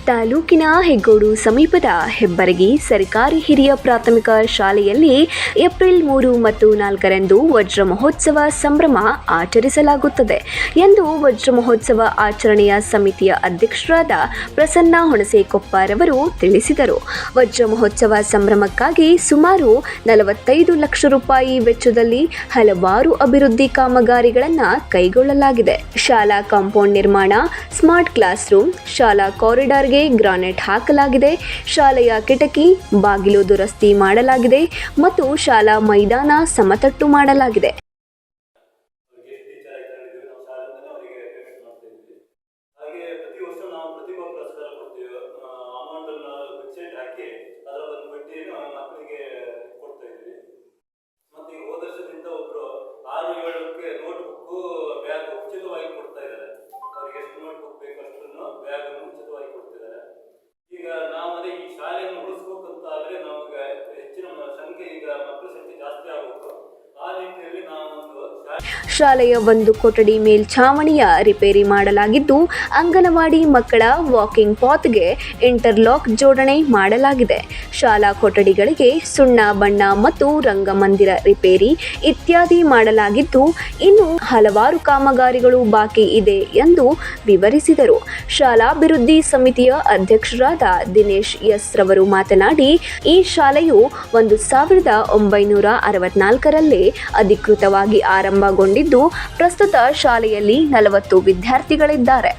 ತಾಲೂಕಿನ ಹೆಗ್ಗೋಡು ಸಮೀಪದ ಹೆಬ್ಬರಗಿ ಸರ್ಕಾರಿ ಹಿರಿಯ ಪ್ರಾಥಮಿಕ ಶಾಲೆಯಲ್ಲಿ ಏಪ್ರಿಲ್ 3 ಮತ್ತು 4ರಂದು ವಜ್ರ ಮಹೋತ್ಸವ ಸಂಭ್ರಮ ಆಚರಿಸಲಾಗುತ್ತದೆ ಎಂದು ವಜ್ರ ಮಹೋತ್ಸವ ಆಚರಣೆಯ ಸಮಿತಿಯ ಅಧ್ಯಕ್ಷರಾದ ಪ್ರಸನ್ನ ಹುಣಸೇಕೊಪ್ಪರವರು ತಿಳಿಸಿದರು. ವಜ್ರ ಮಹೋತ್ಸವ ಸಂಭ್ರಮಕ್ಕಾಗಿ ಸುಮಾರು 45 ಲಕ್ಷ ರೂಪಾಯಿ ವೆಚ್ಚದಲ್ಲಿ ಹಲವಾರು ಅಭಿವೃದ್ಧಿ ಕಾಮಗಾರಿಗಳನ್ನು ಕೈಗೊಳ್ಳಲಾಗಿದೆ. ಶಾಲಾ ಕಾಂಪೌಂಡ್ ನಿರ್ಮಾಣ, ಸ್ಮಾರ್ಟ್ ಕ್ಲಾಸ್ ರೂಮ್, ಶಾಲಾ ಕಾರಿಡಾರ್ಗೆ ಗ್ರಾನೈಟ್ ಹಾಕಲಾಗಿದೆ, ಶಾಲೆಯ ಕಿಟಕಿ ಬಾಗಿಲು ದುರಸ್ತಿ ಮಾಡಲಾಗಿದೆ ಮತ್ತು ಶಾಲಾ ಮೈದಾನ ಸಮತಟ್ಟು ಮಾಡಲಾಗಿದೆ. ಈಗ ನಾವು ಅದೇ ಈ ಶಾಲೆಯನ್ನು ಉಳಿಸ್ಬೇಕಂತ ಆದ್ರೆ ನಮಗೆ ಹೆಚ್ಚಿನ ಸಂಖ್ಯೆ ಈಗ ಮಕ್ಕಳ ಸಂಖ್ಯೆ ಜಾಸ್ತಿ ಆಗಬೇಕು. ಆ ನಿಟ್ಟಿನಲ್ಲಿ ನಾವು ಶಾಲೆಯ ಒಂದು ಕೊಠಡಿ ಮೇಲ್ಛಾವಣಿಯ ರಿಪೇರಿ ಮಾಡಲಾಗಿದ್ದು, ಅಂಗನವಾಡಿ ಮಕ್ಕಳ ವಾಕಿಂಗ್ ಪಾತ್ಗೆ ಇಂಟರ್ಲಾಕ್ ಜೋಡಣೆ ಮಾಡಲಾಗಿದೆ. ಶಾಲಾ ಕೊಠಡಿಗಳಿಗೆ ಸುಣ್ಣ ಬಣ್ಣ ಮತ್ತು ರಂಗಮಂದಿರ ರಿಪೇರಿ ಇತ್ಯಾದಿ ಮಾಡಲಾಗಿದ್ದು, ಇನ್ನು ಹಲವಾರು ಕಾಮಗಾರಿಗಳು ಬಾಕಿ ಇದೆ ಎಂದು ವಿವರಿಸಿದರು. ಶಾಲಾಭಿವೃದ್ಧಿ ಸಮಿತಿಯ ಅಧ್ಯಕ್ಷರಾದ ದಿನೇಶ್ ಎಸ್ ರವರು ಮಾತನಾಡಿ, ಈ ಶಾಲೆಯು 1964ರಲ್ಲೇ ಅಧಿಕೃತವಾಗಿ ಆರಂಭಗೊಂಡಿದ್ದು, ಪ್ರಸ್ತುತ ಶಾಲೆಯಲ್ಲಿ 40 ವಿದ್ಯಾರ್ಥಿಗಳಿದ್ದಾರೆ.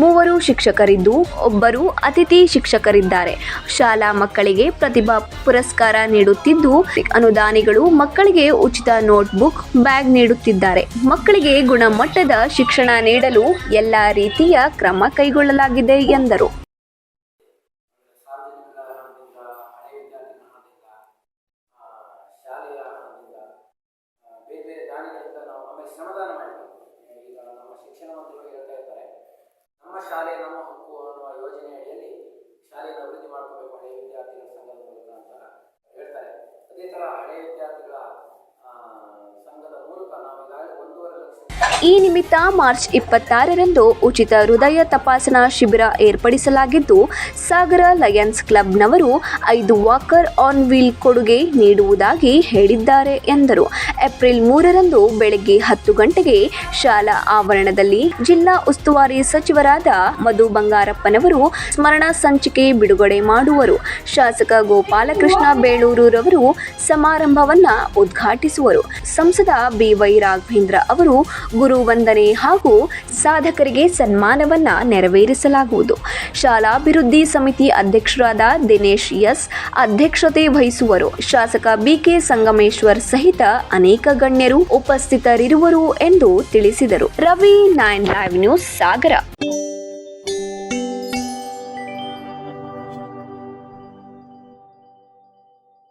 3 ಶಿಕ್ಷಕರಿದ್ದು, 1 ಅತಿಥಿ ಶಿಕ್ಷಕರಿದ್ದಾರೆ. ಶಾಲಾ ಮಕ್ಕಳಿಗೆ ಪ್ರತಿಭಾ ಪುರಸ್ಕಾರ ನೀಡುತ್ತಿದ್ದು, ಅನುದಾನಿಗಳು ಮಕ್ಕಳಿಗೆ ಉಚಿತ ನೋಟ್ಬುಕ್, ಬ್ಯಾಗ್ ನೀಡುತ್ತಿದ್ದಾರೆ. ಮಕ್ಕಳಿಗೆ ಗುಣಮಟ್ಟದ ಶಿಕ್ಷಣ ನೀಡಲು ಎಲ್ಲ ರೀತಿಯ ಕ್ರಮ ಕೈಗೊಳ್ಳಲಾಗಿದೆ ಎಂದರು. ಶ್ರಮದಾನ ಮಾಡಬೇಕು. ಈಗ ನಮ್ಮ ಶಿಕ್ಷಣ ಮಂತ್ರಿಗಳು ಹೇಳ್ತಾ ಇರ್ತಾರೆ, ನಮ್ಮ ಶಾಲೆ ನಮ್ಮ ಹಕ್ಕು ಅನ್ನುವ ಯೋಜನೆ ಅಡಿಯಲ್ಲಿ ಶಾಲೆಯನ್ನು ಅಭಿವೃದ್ಧಿ ಮಾಡ್ಕೋಬೇಕು ಹಳೆಯ ವಿದ್ಯಾರ್ಥಿಗಳ ಸಂಘದ ಮೂಲಕ ಅಂತ ಹೇಳ್ತಾರೆ. ಅದೇ ಥರ ಹಳೆಯ ವಿದ್ಯಾರ್ಥಿಗಳ ಸಂಘದ ಮೂಲಕ ನಾವು ಈಗಾಗಲೇ 1.5 ಲಕ್ಷ. ಈ ನಿಮಿತ್ತ ಮಾರ್ಚ್ 26ರಂದು ಉಚಿತ ಹೃದಯ ತಪಾಸಣಾ ಶಿಬಿರ ಏರ್ಪಡಿಸಲಾಗಿದ್ದು, ಸಾಗರ ಲಯನ್ಸ್ ಕ್ಲಬ್ನವರು 5 ವಾಕರ್ ಆನ್ ವೀಲ್ ಕೊಡುಗೆ ನೀಡುವುದಾಗಿ ಹೇಳಿದ್ದಾರೆ ಎಂದರು. ಏಪ್ರಿಲ್ 3ರಂದು ಬೆಳಗ್ಗೆ 10 ಗಂಟೆಗೆ ಶಾಲಾ ಆವರಣದಲ್ಲಿ ಜಿಲ್ಲಾ ಉಸ್ತುವಾರಿ ಸಚಿವರಾದ ಮಧು ಬಂಗಾರಪ್ಪನವರು ಸ್ಮರಣ ಸಂಚಿಕೆ ಬಿಡುಗಡೆ ಮಾಡುವರು. ಶಾಸಕ ಗೋಪಾಲಕೃಷ್ಣ ಬೇಳೂರು ರವರು ಸಮಾರಂಭವನ್ನು ಉದ್ಘಾಟಿಸುವರು. ಸಂಸದ BY ರಾಘವೇಂದ್ರ ಅವರು ಗುರುವಂದನೆ ಹಾಗೂ ಸಾಧಕರಿಗೆ ಸನ್ಮಾನವನ್ನ ನೆರವೇರಿಸಲಾಗುವುದು. ಶಾಲಾಭಿವೃದ್ಧಿ ಸಮಿತಿ ಅಧ್ಯಕ್ಷರಾದ ದಿನೇಶ್ ಎಸ್ ಅಧ್ಯಕ್ಷತೆ ವಹಿಸುವರು. ಶಾಸಕ BK ಸಂಗಮೇಶ್ವರ್ ಸಹಿತ ಅನೇಕ ಗಣ್ಯರು ಉಪಸ್ಥಿತರಿರುವರು ಎಂದು ತಿಳಿಸಿದರು. ರವಿ 9 ಲೈವ್ ನ್ಯೂಸ್ ಸಾಗರ.